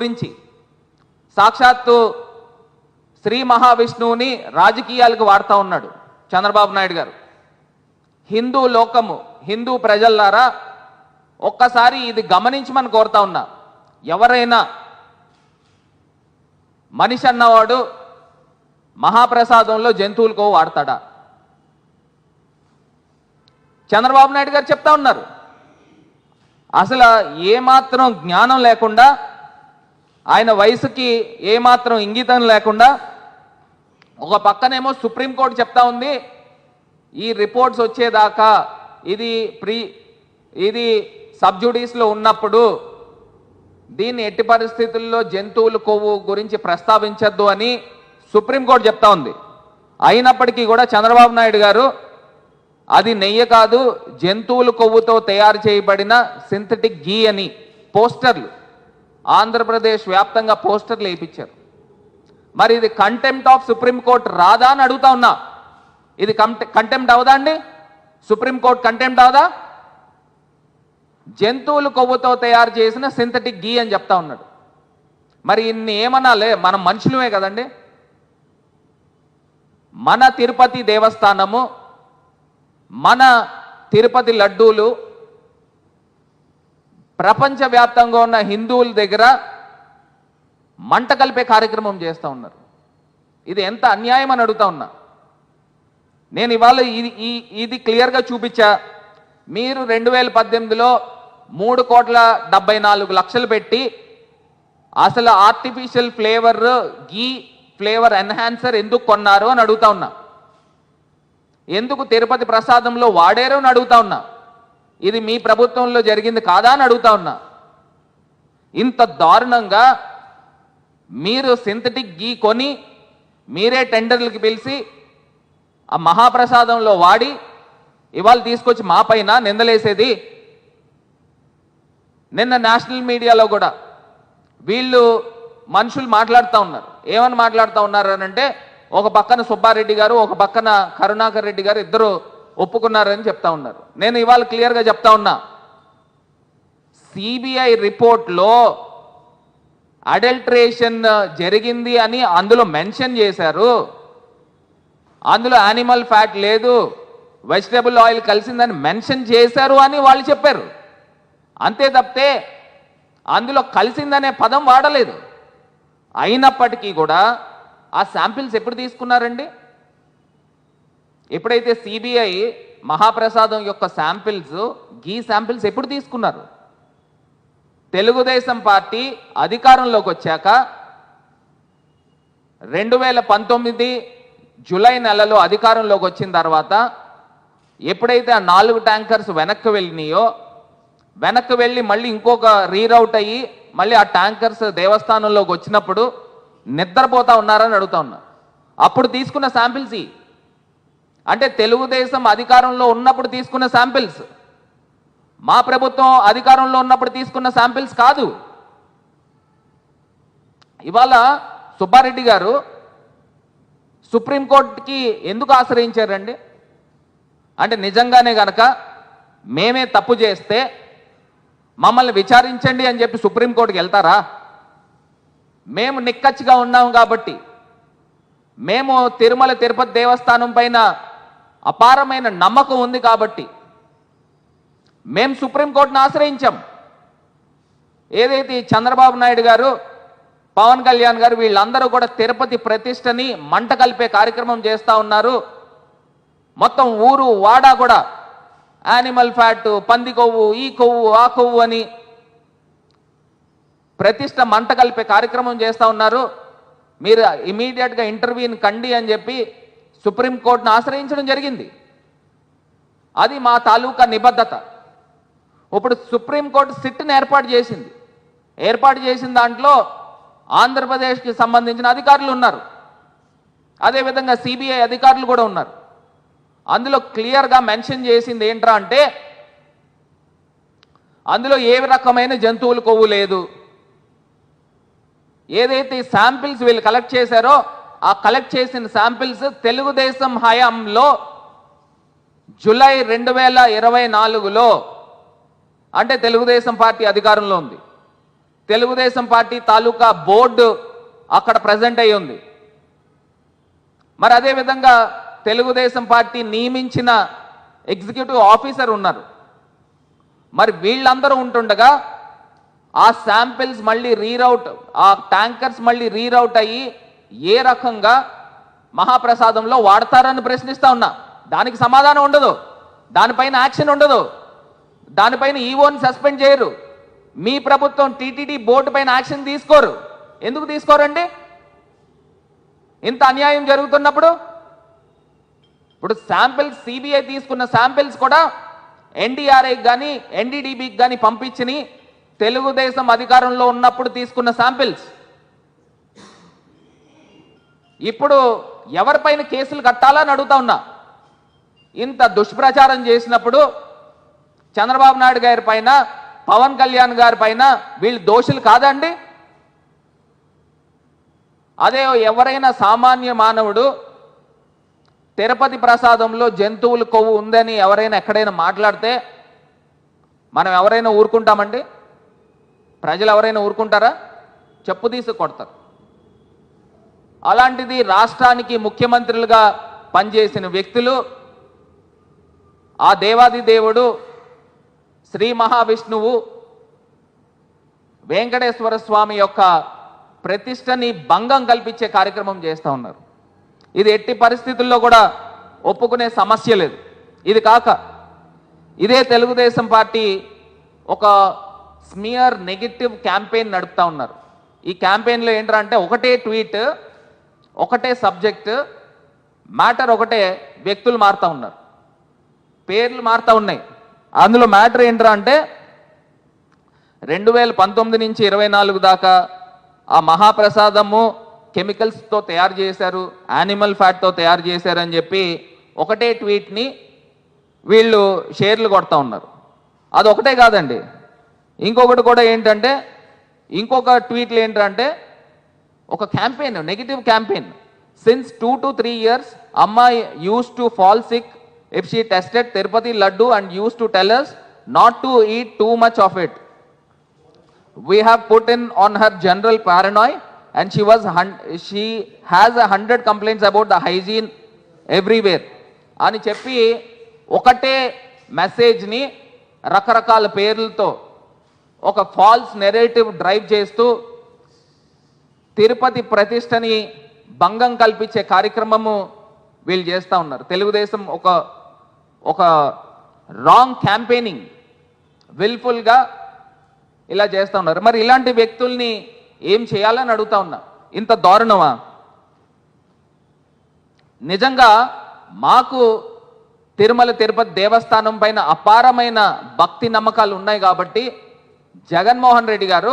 గురించి సాక్షాత్తు శ్రీ మహావిష్ణువుని రాజకీయాలకు వాడుతూ ఉన్నాడు చంద్రబాబు నాయుడు గారు. హిందూ లోకము, హిందూ ప్రజల్లారా ఒక్కసారి ఇది గమనించమని కోరుతా ఉన్నా. ఎవరైనా మనిషి అన్నవాడు మహాప్రసాదంలో జంతువులు కొవ్వు వాడతాడా? చంద్రబాబు నాయుడు గారు చెప్తా ఉన్నారు. అసలు ఏమాత్రం జ్ఞానం లేకుండా, ఆయన వయసుకి ఏమాత్రం ఇంగితం లేకుండా, ఒక పక్కనేమో సుప్రీంకోర్టు చెప్తా ఉంది ఈ రిపోర్ట్స్ వచ్చేదాకా ఇది సబ్జుడీస్లో ఉన్నప్పుడు దీన్ని ఎట్టి పరిస్థితుల్లో జంతువుల కొవ్వు గురించి ప్రస్తావించద్దు అని సుప్రీంకోర్టు చెప్తా ఉంది. అయినప్పటికీ కూడా చంద్రబాబు నాయుడు గారు అది నెయ్యి కాదు, జంతువుల కొవ్వుతో తయారు చేయబడిన సింథటిక్ ఘీ అని పోస్టర్లు ఆంధ్రప్రదేశ్ వ్యాప్తంగా పోస్టర్లు వేయించారు. మరి ఇది కంటెంప్ట్ ఆఫ్ సుప్రీంకోర్టు రాదా అని అడుగుతా ఉన్నా. ఇది కంటెంప్ట్ అవదా అండి? సుప్రీంకోర్టు కంటెంప్ట్ అవదా? జంతువుల కొవ్వుతో తయారు చేసిన సింథటిక్ ఘీ అని చెప్తా ఉన్నాడు. మరి ఇన్ని ఏమనాలే, మనం మనుషులమే కదండి. మన తిరుపతి దేవస్థానము, మన తిరుపతి లడ్డూలు ప్రపంచవ్యాప్తంగా ఉన్న హిందువుల దగ్గర మంట కలిపే కార్యక్రమం చేస్తూ ఉన్నారు. ఇది ఎంత అన్యాయం అని అడుగుతా ఉన్నా. నేను ఇవాళ ఇది క్లియర్గా చూపించా. మీరు 2018లో 3,74,00,000 పెట్టి అసలు ఆర్టిఫిషియల్ ఫ్లేవర్ ఘీ ఫ్లేవర్ ఎన్హాన్సర్ ఎందుకు కొన్నారు అని అడుగుతా ఉన్నా. ఎందుకు తిరుపతి ప్రసాదంలో వాడారు అని అడుగుతా ఉన్నా. ఇది మీ ప్రభుత్వంలో జరిగింది కాదా అని అడుగుతా ఉన్నా. ఇంత దారుణంగా మీరు సింథటిక్ ఘీ కొని మీరే టెండర్లకి పిలిచి ఆ మహాప్రసాదంలో వాడి ఇవాళ తీసుకొచ్చి మా పైన నిందలేసేది. నిన్న నేషనల్ మీడియాలో కూడా వీళ్ళు మనుషులు మాట్లాడుతూ ఉన్నారు. ఏమని మాట్లాడుతూ ఉన్నారు అని అంటే, ఒక పక్కన సుబ్బారెడ్డి గారు, ఒక పక్కన కరుణాకర్ రెడ్డి గారు ఇద్దరు ఒప్పుకున్నారని చెప్తా ఉన్నారు. నేను ఇవాళ క్లియర్గా చెప్తా ఉన్నా, సిబిఐ రిపోర్ట్లో అడల్ట్రేషన్ జరిగింది అని అందులో మెన్షన్ చేశారు. అందులో యానిమల్ ఫ్యాట్ లేదు, వెజిటబుల్ ఆయిల్ కలిసిందని మెన్షన్ చేశారు అని వాళ్ళు చెప్పారు. అంతే తప్పితే అందులో కలిసిందనే పదం వాడలేదు. అయినప్పటికీ కూడా ఆ శాంపిల్స్ ఎప్పుడు తీసుకున్నారండి? ఎప్పుడైతే సిబిఐ మహాప్రసాదం యొక్క శాంపిల్స్, ఘీ శాంపిల్స్ ఎప్పుడు తీసుకున్నారు? తెలుగుదేశం పార్టీ అధికారంలోకి వచ్చాక 2019 జూలై నెలలో అధికారంలోకి వచ్చిన తర్వాత ఎప్పుడైతే ఆ 4 ట్యాంకర్స్ వెనక్కి వెళ్ళినాయో, వెనక్కి వెళ్ళి మళ్ళీ ఇంకొక రీరౌట్ అయ్యి మళ్ళీ ఆ ట్యాంకర్స్ దేవస్థానంలోకి వచ్చినప్పుడు నిద్రపోతా ఉన్నారని అడుగుతా ఉన్నా. అప్పుడు తీసుకున్న శాంపిల్స్ అంటే తెలుగుదేశం అధికారంలో ఉన్నప్పుడు తీసుకున్న శాంపిల్స్, మా ప్రభుత్వం అధికారంలో ఉన్నప్పుడు తీసుకున్న శాంపిల్స్ కాదు. ఇవాళ సుబ్బారెడ్డి గారు సుప్రీంకోర్టుకి ఎందుకు ఆశ్రయించారండి? అంటే నిజంగానే గనక మేమే తప్పు చేస్తే మమ్మల్ని విచారించండి అని చెప్పి సుప్రీంకోర్టుకి వెళ్తారా? మేము నిక్కచ్చిగా ఉన్నాం కాబట్టి, మేము తిరుమల తిరుపతి దేవస్థానం పైన అపారమైన నమ్మకం ఉంది కాబట్టి మేము సుప్రీంకోర్టును ఆశ్రయించాం. ఏదైతే చంద్రబాబు నాయుడు గారు, పవన్ కళ్యాణ్ గారు వీళ్ళందరూ కూడా తిరుపతి ప్రతిష్టని మంట కలిపే కార్యక్రమం చేస్తూ ఉన్నారు. మొత్తం ఊరు వాడా కూడా యానిమల్ ఫ్యాట్, పంది కొవ్వు, ఈ కొవ్వు, ఆ కొవ్వు అని ప్రతిష్ట మంట కలిపే కార్యక్రమం చేస్తూ ఉన్నారు. మీరు ఇమీడియట్గా ఇంటర్వ్యూని కండి అని చెప్పి సుప్రీంకోర్టును ఆశ్రయించడం జరిగింది. అది మా తాలూకా నిబద్ధత. ఇప్పుడు సుప్రీంకోర్టు సిట్ని ఏర్పాటు చేసింది. ఏర్పాటు చేసిన దాంట్లో ఆంధ్రప్రదేశ్కి సంబంధించిన అధికారులు ఉన్నారు, అదేవిధంగా సిబిఐ అధికారులు కూడా ఉన్నారు. అందులో క్లియర్గా మెన్షన్ చేసింది ఏంట్రా అంటే, అందులో ఏ రకమైన జంతువుల కొవ్వు లేదు. ఏదైతే శాంపిల్స్ వీళ్ళు కలెక్ట్ చేశారో ఆ కలెక్ట్ చేసిన శాంపిల్స్ తెలుగుదేశం హయాంలో జూలై 2024లో, అంటే తెలుగుదేశం పార్టీ అధికారంలో ఉంది, తెలుగుదేశం పార్టీ తాలూకా బోర్డు అక్కడ ప్రజెంట్ అయ్యి ఉంది. మరి అదేవిధంగా తెలుగుదేశం పార్టీ నియమించిన ఎగ్జిక్యూటివ్ ఆఫీసర్ ఉన్నారు. మరి వీళ్ళందరూ ఉంటుండగా ఆ శాంపిల్స్ మళ్ళీ రీరౌట్, ఆ ట్యాంకర్స్ మళ్ళీ రీరౌట్ అయ్యి ఏ రకంగా మహాప్రసాదంలో వాడతారని ప్రశ్నిస్తా ఉన్నా. దానికి సమాధానం ఉండదు, దానిపైన యాక్షన్ ఉండదు, దానిపైన ఈవోని సస్పెండ్ చేయరు. మీ ప్రభుత్వం టీటీడీ బోర్డు పైన యాక్షన్ తీసుకోరు. ఎందుకు తీసుకోరండి? ఇంత అన్యాయం జరుగుతున్నప్పుడు. ఇప్పుడు శాంపిల్స్ సిబిఐ తీసుకున్న శాంపిల్స్ కూడా ఎన్డీఆర్ఐకి కానీ ఎన్డీడీబీకి కానీ పంపించి తెలుగుదేశం అధికారంలో ఉన్నప్పుడు తీసుకున్న శాంపిల్స్. ఇప్పుడు ఎవరిపైన కేసులు కట్టాలని అడుగుతా ఉన్నా. ఇంత దుష్ప్రచారం చేసినప్పుడు చంద్రబాబు నాయుడు గారి పైన, పవన్ కళ్యాణ్ గారి పైన వీళ్ళు దోషులు కాదండి? అదే ఎవరైనా సామాన్య మానవుడు తిరుపతి ప్రసాదంలో జంతువుల కొవ్వు ఉందని ఎవరైనా ఎక్కడైనా మాట్లాడితే మనం ఎవరైనా ఊరుకుంటామండి? ప్రజలు ఎవరైనా ఊరుకుంటారా? చెప్పు తీసి కొడతారు. అలాంటిది రాష్ట్రానికి ముఖ్యమంత్రులుగా పనిచేసిన వ్యక్తులు, ఆ దేవాది దేవుడు శ్రీ మహావిష్ణువు వెంకటేశ్వర స్వామి యొక్క ప్రతిష్టని భంగం కల్పించే కార్యక్రమం చేస్తూ ఉన్నారు. ఇది ఎట్టి పరిస్థితుల్లో కూడా ఒప్పుకునే సమస్య లేదు. ఇది కాక ఇదే తెలుగుదేశం పార్టీ ఒక స్మియర్ నెగటివ్ క్యాంపెయిన్ నడుపుతా ఉన్నారు. ఈ క్యాంపెయిన్లో ఏంటంటే ఒకటే ట్వీట్, ఒకటే సబ్జెక్ట్, మ్యాటర్ ఒకటే, వ్యక్తులు మారుతూ ఉన్నారు, పేర్లు మారుతూ ఉన్నాయి. అందులో మ్యాటర్ ఏంట్రా అంటే 2019 నుంచి 24 దాకా ఆ మహాప్రసాదము కెమికల్స్తో తయారు చేశారు, యానిమల్ ఫ్యాట్తో తయారు చేశారు అని చెప్పి ఒకటే ట్వీట్ని వీళ్ళు షేర్లు కొడతా ఉన్నారు. అది ఒకటే కాదండి, ఇంకొకటి కూడా ఏంటంటే, ఇంకొక ట్వీట్లు ఏంటంటే ఒక campaign, negative campaign. Since 2 to 3 years అమ్మాయి use to fall sick if she tested Tirupati laddu and used to tell us not to eat too much of it. We have put in on her general paranoia and she has 100 complaints about the hygiene everywhere అని చెప్పి ఒకటే మెసేజ్ని రకరకాల పేర్లతో ఒక falls narrative drive చేస్తూ తిరుపతి ప్రతిష్టని భంగం కల్పించే కార్యక్రమము వీళ్ళు చేస్తూ ఉన్నారు. తెలుగుదేశం ఒక రాంగ్ క్యాంపెయినింగ్ విల్ఫుల్గా ఇలా చేస్తూ ఉన్నారు. మరి ఇలాంటి వ్యక్తుల్ని ఏం చేయాలని అడుగుతా ఉన్నా. ఇంత దారుణమా? నిజంగా మాకు తిరుమల తిరుపతి దేవస్థానం పైన అపారమైన భక్తి నమ్మకాలు ఉన్నాయి కాబట్టి జగన్మోహన్ రెడ్డి గారు